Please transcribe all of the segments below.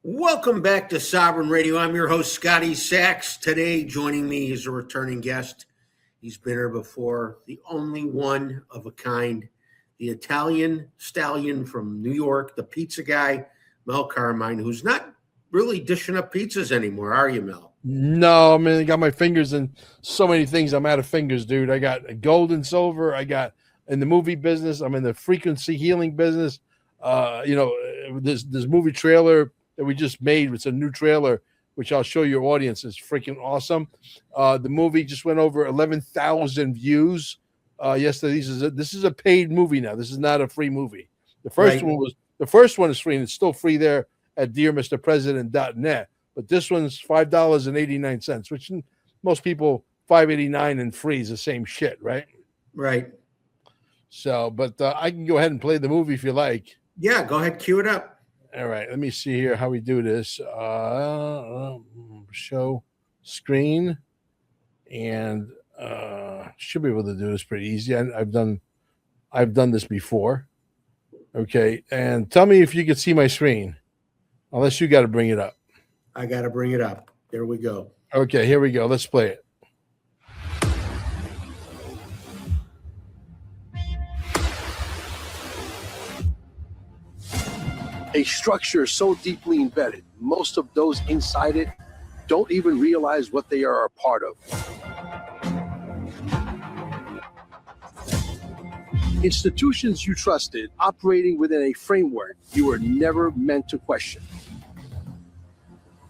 Welcome back to Sovereign Radio. I'm your host, Scotty Sachs. Today, joining me is a returning guest. He's been here before, the only one of a kind, the Italian stallion from New York, the pizza guy, Mel Carmine, who's not really dishing up pizzas anymore, are you, Mel? No, I mean, I got my fingers in so many things. I'm out of fingers, dude. I got gold and silver. I got in the movie business. I'm in the frequency healing business. This movie trailer that we just made. It's a new trailer, which I'll show your audience. It's freaking awesome. The movie just went over 11,000 views yesterday. This is a paid movie now. This is not a free movie. The first one is free, and it's still free there at dearmrpresident.net. But this one's $5.89, which most people $5.89 and free is the same shit, right? Right. So, but I can go ahead and play the movie if you like. Yeah, go ahead, cue it up. All right, let me see here how we do this. Show screen, and should be able to do this pretty easy. I've done this before. Okay, and tell me if you can see my screen, unless you got to bring it up. I got to bring it up. There we go. Okay, here we go. Let's play it. A structure so deeply embedded, most of those inside it don't even realize what they are a part of. Institutions you trusted operating within a framework you were never meant to question.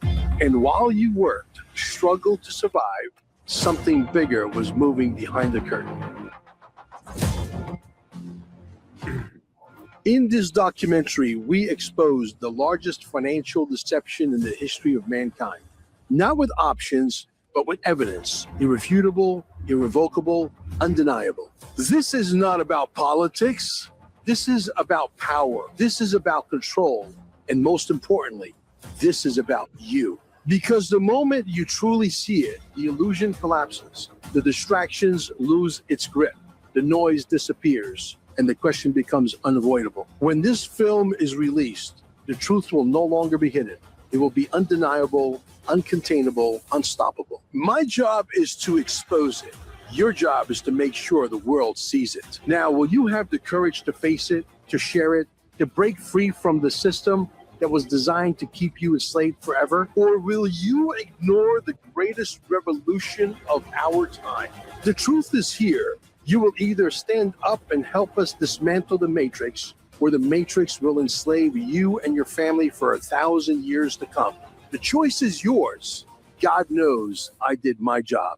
And while you worked, struggled to survive, something bigger was moving behind the curtain. In this documentary, we exposed the largest financial deception in the history of mankind. Not with options, but with evidence. Irrefutable, irrevocable, undeniable. This is not about politics. This is about power. This is about control. And most importantly, this is about you. Because the moment you truly see it, the illusion collapses. The distractions lose its grip. The noise disappears. And the question becomes unavoidable. When this film is released, the truth will no longer be hidden. It will be undeniable, uncontainable, unstoppable. My job is to expose it. Your job is to make sure the world sees it. Now, will you have the courage to face it, to share it, to break free from the system that was designed to keep you enslaved forever? Or will you ignore the greatest revolution of our time? The truth is here. You will either stand up and help us dismantle the Matrix, or the Matrix will enslave you and your family for 1,000 years to come. The choice is yours. God knows I did my job.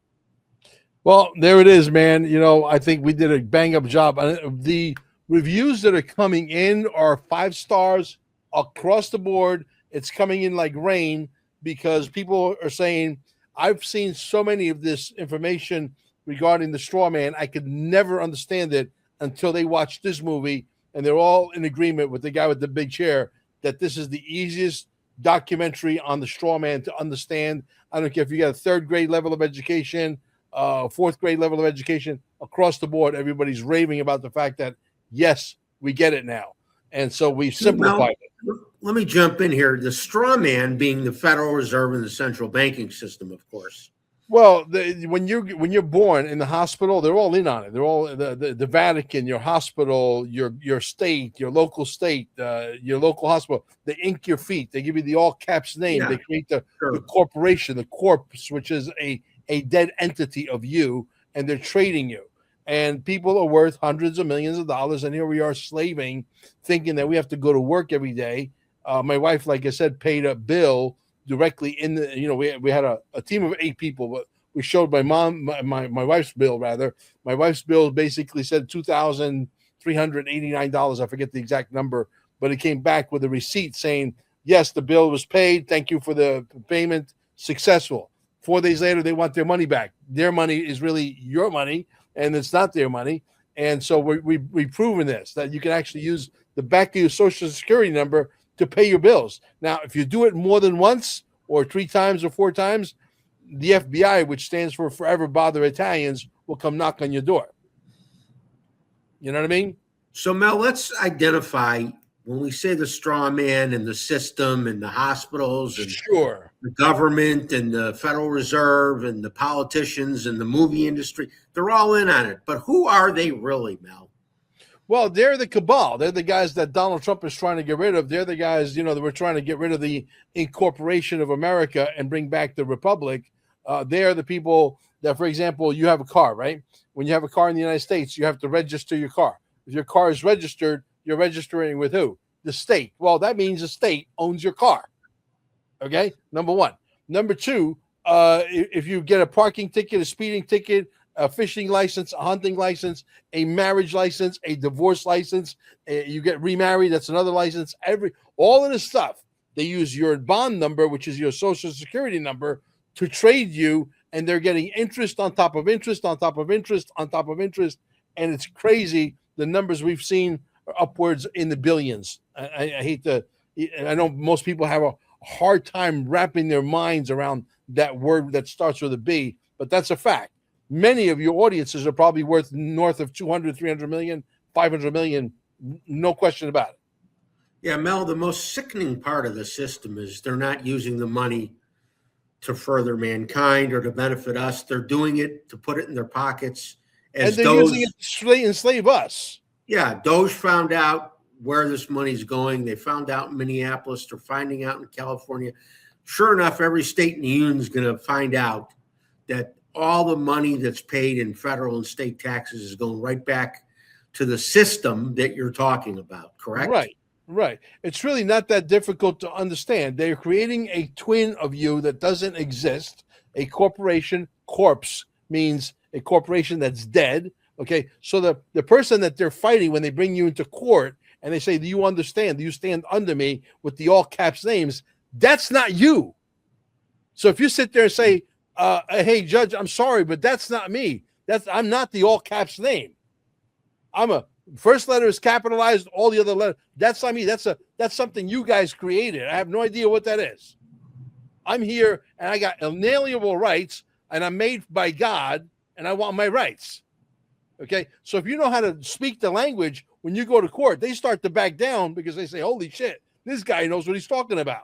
Well, there it is, man. You know, I think we did a bang-up job. The reviews that are coming in are 5 stars across the board. It's coming in like rain because people are saying, I've seen so many of this information regarding the straw man. I could never understand it until they watched this movie, and they're all in agreement with the guy with the big chair that this is the easiest documentary on the straw man to understand. I don't care if you got a 3rd grade level of education, 4th grade level of education, across the board, everybody's raving about the fact that, yes, we get it now. And so we simplified it. Let me jump in here. The straw man being the Federal Reserve and the central banking system, of course. Well, when you're born in the hospital, they're all in on it. They're all the Vatican, your hospital, your state, your local state, your local hospital. They ink your feet. They give you the all caps name. Yeah, they create the corporation, the corpse, which is a dead entity of you, and they're trading you. And people are worth hundreds of millions of dollars, and here we are slaving, thinking that we have to go to work every day. My wife, like I said, paid a bill directly in the, we had a team of 8 people, but we showed my wife's bill rather. My wife's bill basically said $2,389. I forget the exact number, but it came back with a receipt saying, yes, the bill was paid. Thank you for the payment. Successful. 4 days later, they want their money back. Their money is really your money, and it's not their money. And so we've proven this, that you can actually use the back of your Social Security number to pay your bills. Now, if you do it more than once or 3 times or 4 times, the FBI, which stands for Forever Bother Italians, will come knock on your door. You know what I mean? So, Mel, let's identify when we say the straw man and the system and the hospitals and Sure. the government and the Federal Reserve and the politicians and the movie industry, they're all in on it. But who are they really, Mel? Well, they're the cabal. They're the guys that Donald Trump is trying to get rid of. They're the guys, that we're trying to get rid of the incorporation of America and bring back the republic. They're the people that, for example, you have a car, right? When you have a car in the United States, you have to register your car. If your car is registered, you're registering with who? The state. Well, that means the state owns your car. Okay, number one. Number two, if you get a parking ticket, a speeding ticket, a fishing license, a hunting license, a marriage license, a divorce license, you get remarried, that's another license. All of this stuff, they use your bond number, which is your social security number, to trade you, and they're getting interest on top of interest on top of interest on top of interest, and it's crazy. The numbers we've seen are upwards in the billions. I know most people have a hard time wrapping their minds around that word that starts with a B, but that's a fact. Many of your audiences are probably worth north of 200, 300 million, 500 million, no question about it. Yeah, Mel, the most sickening part of the system is they're not using the money to further mankind or to benefit us. They're doing it to put it in their pockets. And they're using it to enslave us. Yeah, Doge found out where this money's going. They found out in Minneapolis. They're finding out in California. Sure enough, every state in the union is going to find out that all the money that's paid in federal and state taxes is going right back to the system that you're talking about, correct? Right. It's really not that difficult to understand. They're creating a twin of you that doesn't exist. A corporation, corpse means a corporation that's dead. Okay, so the person that they're fighting when they bring you into court and they say, do you understand? Do you stand under me with the all caps names? That's not you. So if you sit there and say, hey, judge, I'm sorry, but that's not me. I'm not the all caps name. I'm a first letter is capitalized, all the other letters. That's not me. That's something you guys created. I have no idea what that is. I'm here and I got inalienable rights and I'm made by God and I want my rights. Okay. So if you know how to speak the language, when you go to court, they start to back down because they say, holy shit, this guy knows what he's talking about.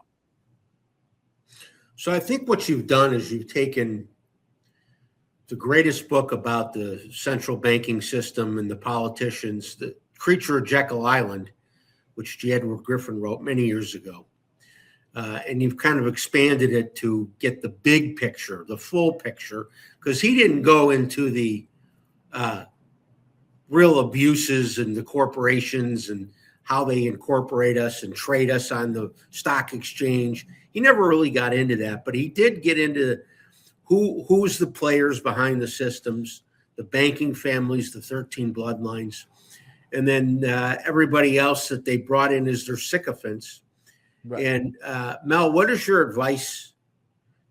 So I think what you've done is you've taken the greatest book about the central banking system and the politicians, The Creature of Jekyll Island, which J. Edward Griffin wrote many years ago. And you've kind of expanded it to get the big picture, the full picture, because he didn't go into the real abuses and the corporations and how they incorporate us and trade us on the stock exchange. He never really got into that, but he did get into who's the players behind the systems, the banking families, the 13 bloodlines, and then everybody else that they brought in as their sycophants. Right. And Mel, what is your advice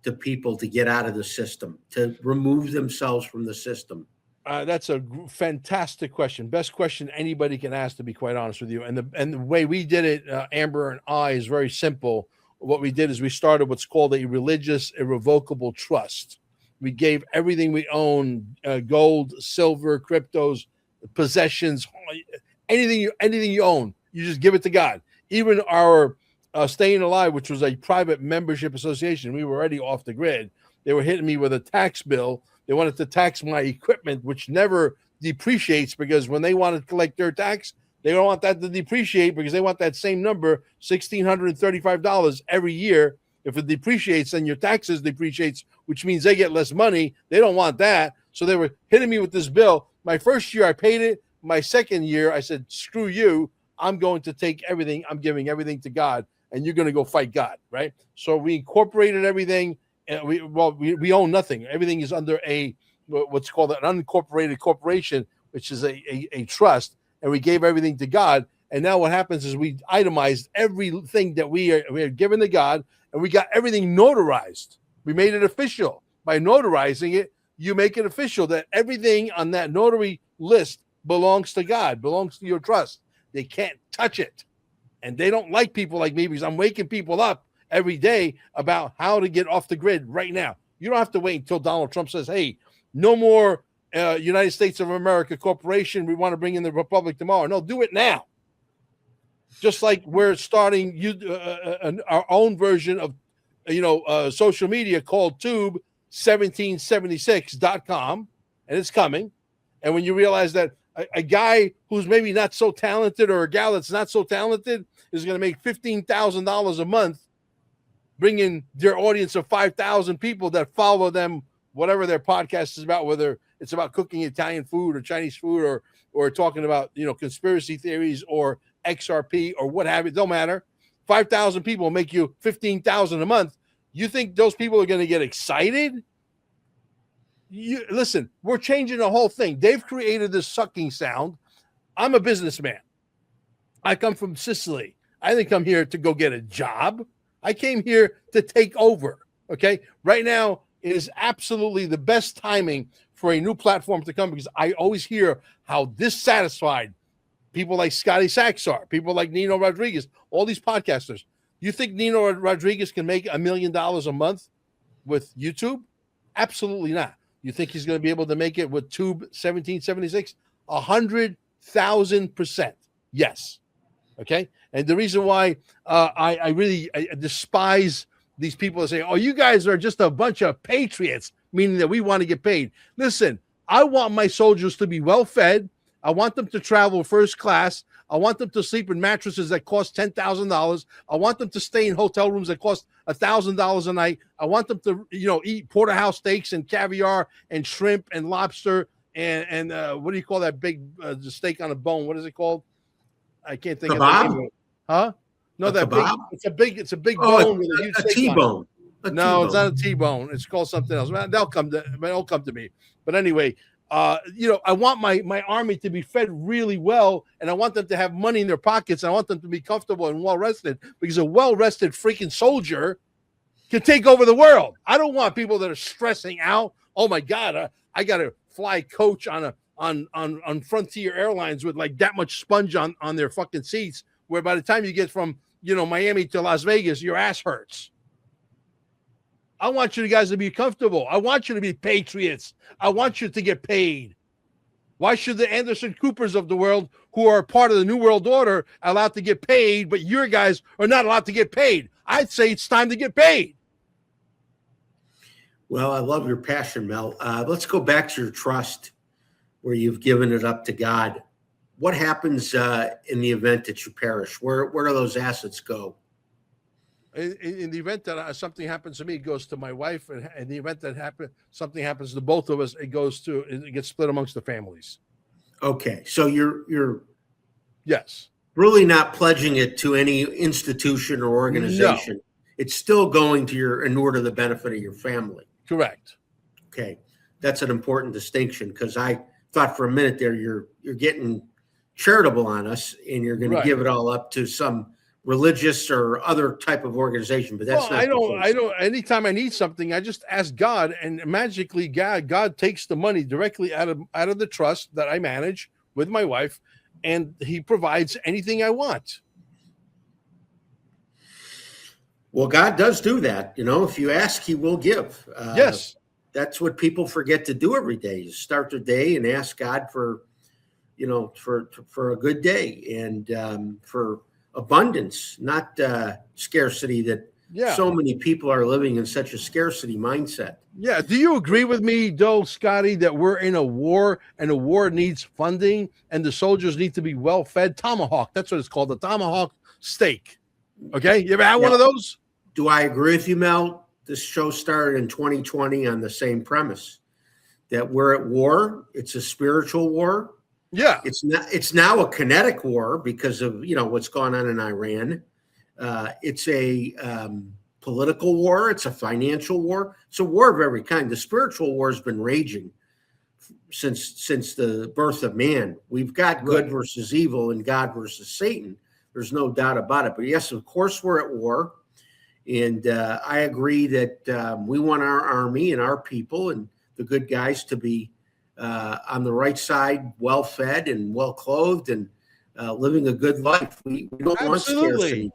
to people to get out of the system, to remove themselves from the system? That's a fantastic question. Best question anybody can ask, to be quite honest with you. And the way we did it, Amber and I, is very simple. What we did is we started what's called a religious irrevocable trust. We gave everything we own, gold, silver, cryptos, possessions, anything you own, you just give it to God. Even our Staying Alive, which was a private membership association, we were already off the grid. They were hitting me with a tax bill. They wanted to tax my equipment, which never depreciates, because when they want to collect their tax, they don't want that to depreciate because they want that same number, $1,635 every year. If it depreciates, then your taxes depreciates, which means they get less money. They don't want that. So they were hitting me with this bill. My first year, I paid it. My second year, I said, screw you. I'm going to take everything. I'm giving everything to God, and you're going to go fight God, right? So we incorporated everything. And we own nothing. Everything is under what's called an unincorporated corporation, which is a trust. And we gave everything to God. And now what happens is we itemized everything that we are given to God, and we got everything notarized. We made it official. By notarizing it, you make it official that everything on that notary list belongs to God, belongs to your trust. They can't touch it. And they don't like people like me because I'm waking people up every day about how to get off the grid right now. You don't have to wait until Donald Trump says, hey, no more United States of America Corporation. We want to bring in the Republic tomorrow. No, do it now. Just like we're starting our own version of, social media called Tube1776.com, and it's coming. And when you realize that a guy who's maybe not so talented or a gal that's not so talented is going to make $15,000 a month, bringing their audience of 5,000 people that follow them, whatever their podcast is about, whether it's about cooking Italian food or Chinese food or talking about, conspiracy theories or XRP or what have you, it don't matter. 5,000 people make you 15,000 a month. You think those people are going to get excited? Listen, we're changing the whole thing. They've created this sucking sound. I'm a businessman. I come from Sicily. I didn't come here to go get a job. I came here to take over. Okay. Right now is absolutely the best timing for a new platform to come, because I always hear how dissatisfied people like Scotty Sachs are, people like Nino Rodriguez, all these podcasters. You think Nino Rodriguez can make $1 million a month with YouTube? Absolutely not. You think he's going to be able to make it with Tube 1776? 100,000%. Yes. Okay. And the reason why I really despise these people that say, oh, you guys are just a bunch of patriots, meaning that we want to get paid. Listen, I want my soldiers to be well fed. I want them to travel first class. I want them to sleep in mattresses that cost $10,000. I want them to stay in hotel rooms that cost $1,000 a night. I want them to, eat porterhouse steaks and caviar and shrimp and lobster and what do you call that big steak on a bone? What is it called? I can't think kebab? of it. Huh? No, that kebab? big. It's a big bone with a huge steak T-bone. No, it's not a T-bone. It's called something else. They'll come to me. But anyway, I want my army to be fed really well, and I want them to have money in their pockets. And I want them to be comfortable and well rested, because a well rested freaking soldier can take over the world. I don't want people that are stressing out. Oh my God, I got to fly coach on Frontier Airlines with like that much sponge on their fucking seats, where by the time you get from Miami to Las Vegas, your ass hurts. I want you guys to be comfortable. I want you to be patriots. I want you to get paid. Why should the Anderson Coopers of the world, who are part of the New World Order, allowed to get paid, but your guys are not allowed to get paid? I'd say it's time to get paid. Well, I love your passion, Mel. Let's go back to your trust, where you've given it up to God. What happens in the event that you perish? Where do those assets go? In the event that something happens to me, it goes to my wife. And in the event that something happens to both of us, it gets split amongst the families. Okay, so you're yes, really not pledging it to any institution or organization. No. It's still going to in order to the benefit of your family. Correct. Okay, that's an important distinction, because I thought for a minute there you're getting charitable on us, and you're going to give it all up to some religious or other type of organization. But that's not. I don't. Anytime I need something, I just ask God, and magically, God takes the money directly out of the trust that I manage with my wife, and He provides anything I want. Well, God does do that. If you ask, He will give. Yes. That's what people forget to do every day, is start their day and ask God for a good day and for abundance, not scarcity, that so many people are living in such a scarcity mindset. Yeah. Do you agree with me, though, Scotty, that we're in a war, and a war needs funding, and the soldiers need to be well fed? Tomahawk. That's what it's called. The tomahawk steak. Okay. You ever had one of those? Do I agree with you, Mel? This show started in 2020 on the same premise, that we're at war. It's a spiritual war. Yeah. It's now a kinetic war because of, what's going on in Iran. It's a political war. It's a financial war. It's a war of every kind. The spiritual war has been raging since the birth of man. We've got good versus evil and God versus Satan. There's no doubt about it. But yes, of course, we're at war. And I agree that we want our army and our people and the good guys to be on the right side, well fed and well clothed, and living a good life. We don't want scarcity.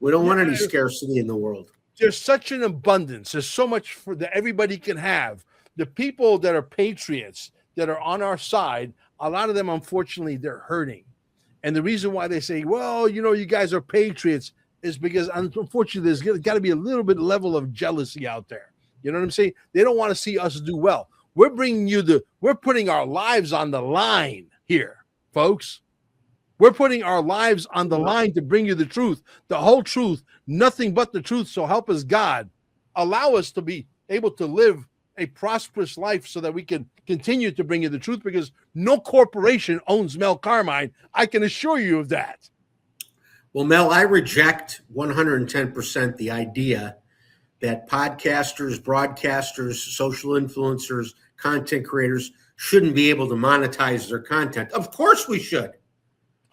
We don't want any scarcity in the world. There's such an abundance. There's so much that everybody can have. The people that are patriots, that are on our side, a lot of them, unfortunately, they're hurting. And the reason why they say, well, you guys are patriots is because unfortunately there's got to be a little bit level of jealousy out there. You know what I'm saying? They don't want to see us do well. We're putting our lives on the line here, folks. We're putting our lives on the line to bring you the truth, the whole truth, nothing but the truth. So help us, God. Allow us to be able to live a prosperous life so that we can continue to bring you the truth, because no corporation owns Mel Carmine. I can assure you of that. Well, Mel, I reject 110% the idea that podcasters, broadcasters, social influencers, content creators shouldn't be able to monetize their content. Of course we should.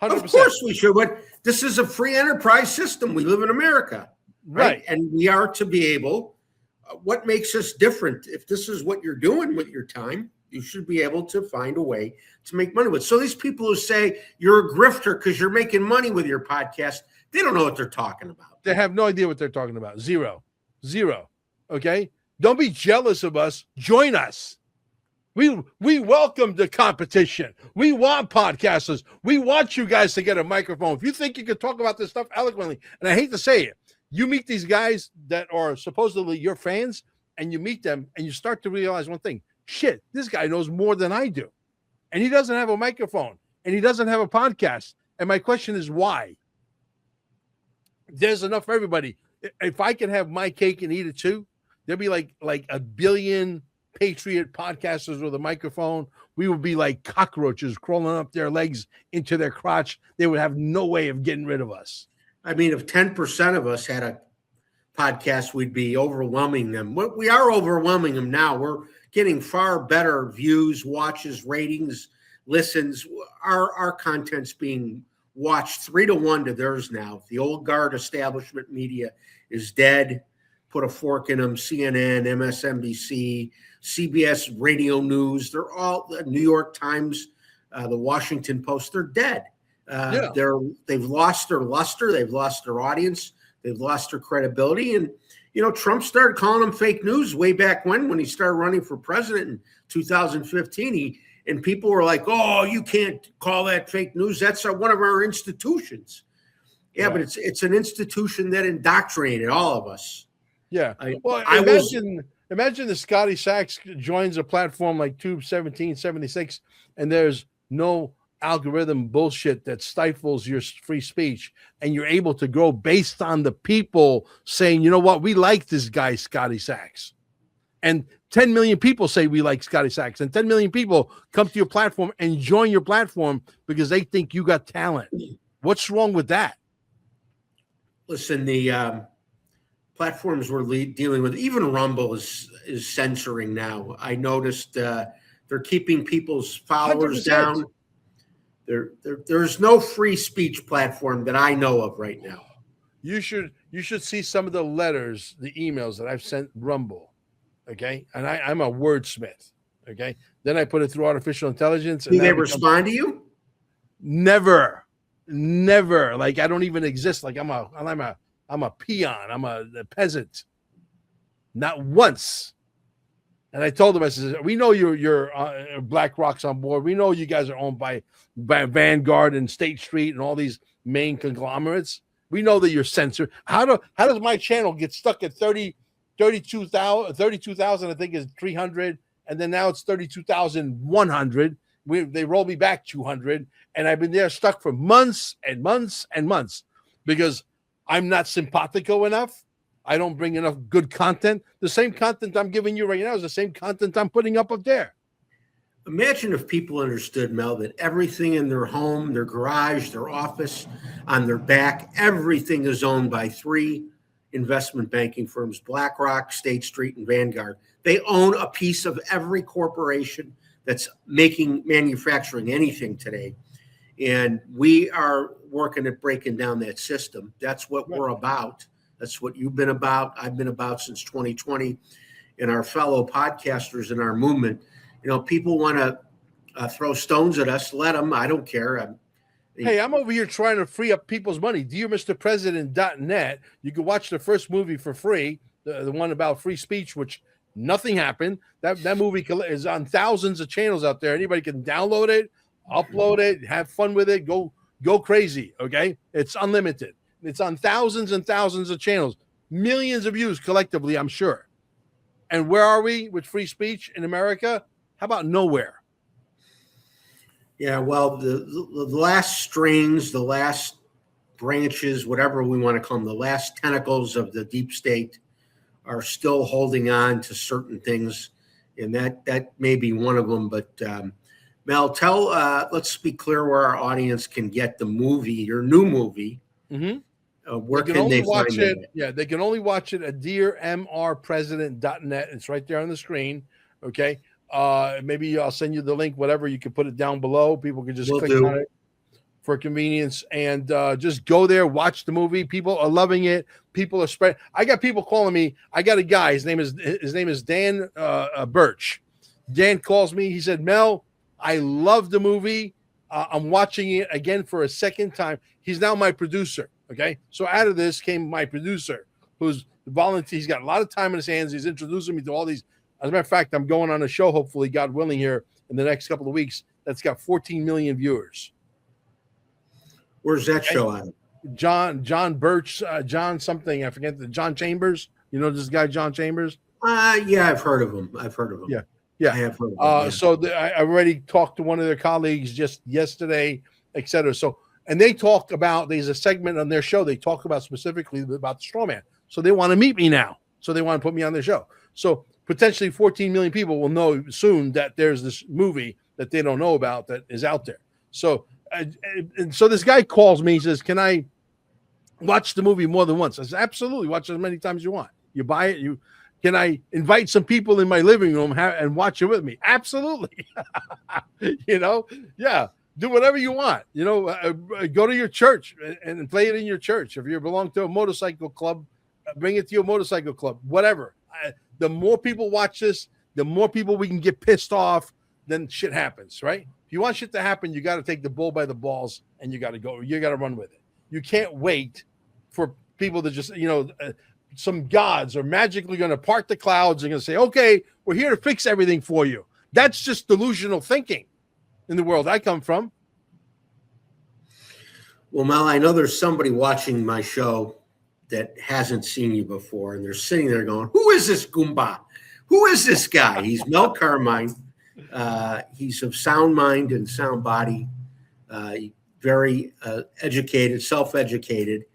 100%. Of course we should. But this is a free enterprise system. We live in America, right? And we are to be able. What makes us different? If this is what you're doing with your time, you should be able to find a way to make money with it. So these people who say you're a grifter because you're making money with your podcast, they don't know what they're talking about. They have no idea what they're talking about. Zero. Okay? Don't be jealous of us. Join us. We welcome the competition. We want podcasters. We want you guys to get a microphone. If you think you can talk about this stuff eloquently, and I hate to say it, you meet these guys that are supposedly your fans, and you meet them, and you start to realize one thing. Shit, this guy knows more than I do. And he doesn't have a microphone, and he doesn't have a podcast. And my question is, why? There's enough for everybody. If I could have my cake and eat it too, there'd be like a billion patriot podcasters with a microphone. We would be like cockroaches crawling up their legs into their crotch. They would have no way of getting rid of us. I mean, if 10% of us had a podcast, we'd be overwhelming them. We are overwhelming them now. We're getting far better views, watches, ratings, listens. Our content's being watched 3-1 to theirs now. The old guard establishment media is dead. Put a fork in them. CNN, MSNBC, CBS Radio News. They're all the New York Times, the Washington Post. They're dead. They've lost their luster. They've lost their audience. They've lost their credibility. And, Trump started calling them fake news way back when he started running for president in 2015. And people were like, oh, you can't call that fake news. That's one of our institutions. Yeah, right. But it's an institution that indoctrinated all of us. Yeah. Imagine the Scotty Sachs joins a platform like Tube 1776, and there's no algorithm bullshit that stifles your free speech, and you're able to grow based on the people saying, you know what, we like this guy, Scotty Sachs. And 10 million people say we like Scotty Sachs, and 10 million people come to your platform and join your platform because they think you got talent. What's wrong with that? Listen, the platforms we're dealing with, even Rumble is censoring now. I noticed they're keeping people's followers 100%. Down. There's no free speech platform that I know of right now. You should see some of the letters, the emails that I've sent Rumble. Okay. And I'm a wordsmith. Okay. Then I put it through artificial intelligence. Do they respond to you? Never. Like I don't even exist. Like I'm a peon. I'm a peasant. Not once. And I told them, I said, we know you're BlackRock's on board. We know you guys are owned by Vanguard and State Street and all these main conglomerates. We know that you're censored. How does my channel get stuck at 32,000? I think is 300, and then now it's 32,100. They roll me back 200, and I've been there stuck for months and months and months because I'm not simpatico enough. I don't bring enough good content. The same content I'm giving you right now is the same content I'm putting up there. Imagine if people understood, Mel, that everything in their home, their garage, their office, on their back, everything is owned by 3 investment banking firms, BlackRock, State Street, and Vanguard. They own a piece of every corporation that's manufacturing anything today. And we are working at breaking down that system. That's what we're about. That's what you've been about. I've been about since 2020. And our fellow podcasters in our movement, people want to throw stones at us. Let them. I don't care. I'm over here trying to free up people's money. DearMrPresident.net. You can watch the first movie for free, the one about free speech, which nothing happened. That movie is on thousands of channels out there. Anybody can download it, upload it, have fun with it. Go go crazy. Okay, it's unlimited. It's on thousands and thousands of channels, millions of views collectively, I'm sure. And where are we with free speech in America? How about nowhere? Yeah, well, the last strings, the last branches, whatever we want to call them, the last tentacles of the deep state are still holding on to certain things, and that may be one of them. But Mel, let's be clear where our audience can get the movie, your new movie. Mm-hmm. Where can they watch find it? Yeah, they can only watch it at dearmrpresident.net. It's right there on the screen. Okay. Maybe I'll send you the link, whatever. You can put it down below. People can just click on it for convenience and just go there, watch the movie. People are loving it. People are spreading. I got people calling me. I got a guy. His name is Dan Birch. Dan calls me. He said, Mel, I love the movie. I'm watching it again for a second time. He's now my producer. Okay. So out of this came my producer, who's volunteer. He's got a lot of time in his hands. He's introducing me to all these. As a matter of fact, I'm going on a show, hopefully, God willing, here in the next couple of weeks. That's got 14 million viewers. Where's that show on? John Birch, John something. I forget John Chambers. You know this guy, John Chambers? Yeah, I've heard of him. Yeah. I have heard of him. Yeah. So I already talked to one of their colleagues just yesterday, et cetera. So, and they talk about, there's a segment on their show, they talk about specifically about the straw man. So they want to meet me now. So they want to put me on their show. So potentially 14 million people will know soon that there's this movie that they don't know about that is out there. So, and so this guy calls me, he says, can I watch the movie more than once? I said, absolutely. Watch it as many times as you want. You buy it. Can I invite some people in my living room and watch it with me? Absolutely. Yeah. Do whatever you want. Go to your church and play it in your church. If you belong to a motorcycle club, bring it to your motorcycle club, whatever. The more people watch this, the more people we can get pissed off, then shit happens, right? If you want shit to happen, you got to take the bull by the balls and you got to go. You got to run with it. You can't wait for people to just, some gods are magically going to part the clouds and going to say, okay, we're here to fix everything for you. That's just delusional thinking in the world I come from. Well, Mel, I know there's somebody watching my show that hasn't seen you before, and they're sitting there going, who is this Goomba? Who is this guy? He's Mel Carmine. He's of sound mind and sound body, very educated, self-educated,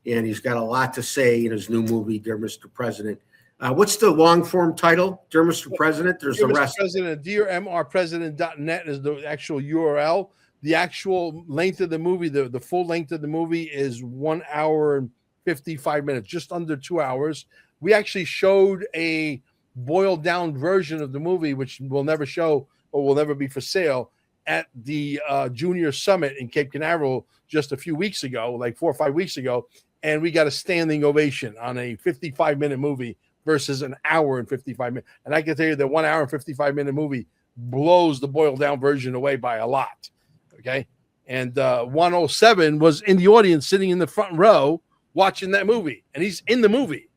and he's got a lot to say in his new movie, Dear Mr. President. What's the long-form title, Dear Mr. President? There's the rest. President, dearmrpresident.net is the actual URL. The actual length of the movie, the full length of the movie is 1 hour and 55 minutes, just under 2 hours. We actually showed a boiled down version of the movie, which will never show or will never be for sale, at the Junior Summit in Cape Canaveral just a few weeks ago, like 4 or 5 weeks ago. And we got a standing ovation on a 55-minute movie versus an hour and 55 minutes. And I can tell you that 1 hour and 55-minute movie blows the boiled down version away by a lot. Okay. And 107 was in the audience sitting in the front row watching that movie. And he's in the movie.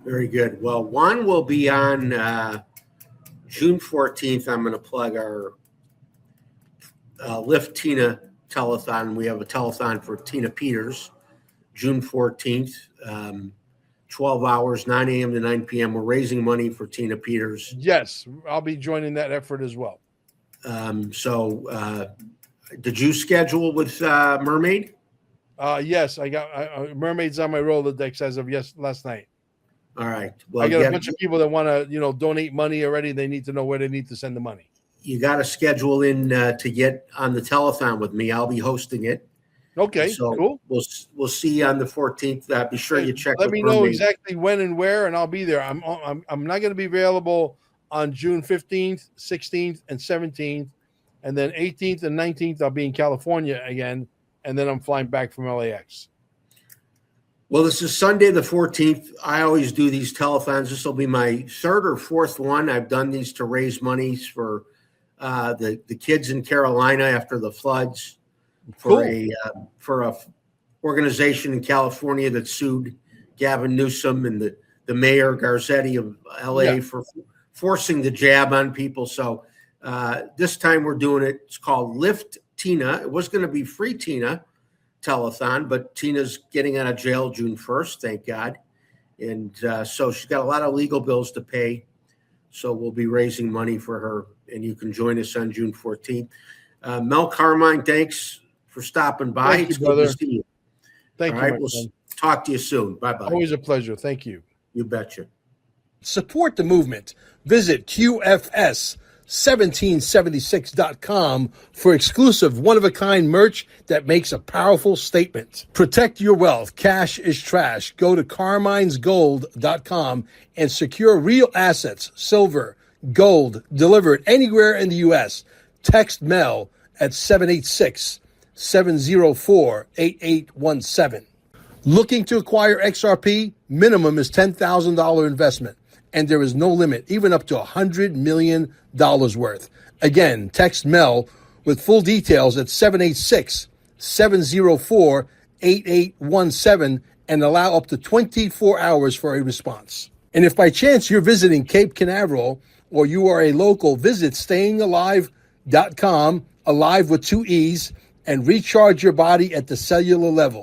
Very good. Well, Juan will be on June 14th. I'm going to plug our Lift Tina telethon. We have a telethon for Tina Peters, June 14th, 12 hours, 9 a.m. to 9 p.m. We're raising money for Tina Peters. Yes, I'll be joining that effort as well. Did you schedule with Mermaid? Yes, I got Mermaid's on my Rolodex as of last night. All right. Well, I got a bunch of people that want to, donate money already. They need to know where they need to send the money. You got to schedule in to get on the telethon with me. I'll be hosting it. Okay, so cool. We'll see you on the 14th. Be sure you check. Let me know exactly when and where, and I'll be there. I'm not going to be available on June 15th, 16th, and 17th, and then 18th and 19th I'll be in California again, and then I'm flying back from LAX. Well, this is Sunday the 14th. I always do these telethons. This will be my third or fourth one. I've done these to raise monies for the kids in Carolina after the floods, for a organization in California that sued Gavin Newsom and the mayor Garcetti of LA for forcing the jab on people. So this time we're doing it. It's called Lift Tina. It was going to be free Tina telethon, but Tina's getting out of jail June 1st, thank God. And so she's got a lot of legal bills to pay. So we'll be raising money for her, and you can join us on June 14th. Mel Carmine, thanks for stopping by. Thank you, It's brother. good to see you. Thank All you, right, my we'll friend. talk to you soon. Bye-bye. Always a pleasure. Thank you. You betcha. Support the movement. Visit QFS1776.com for exclusive one-of-a-kind merch that makes a powerful statement. Protect your wealth. Cash is trash. Go to carminesgold.com and secure real assets, silver, gold, delivered anywhere in the U.S. Text Mel at 786-704-8817. Looking to acquire XRP? Minimum is $10,000 investment, and there is no limit, even up to $100 million worth. Again, text Mel with full details at 786-704-8817 and allow up to 24 hours for a response. And if by chance you're visiting Cape Canaveral or you are a local, visit stayingalive.com, alive with 2 E's, and recharge your body at the cellular level.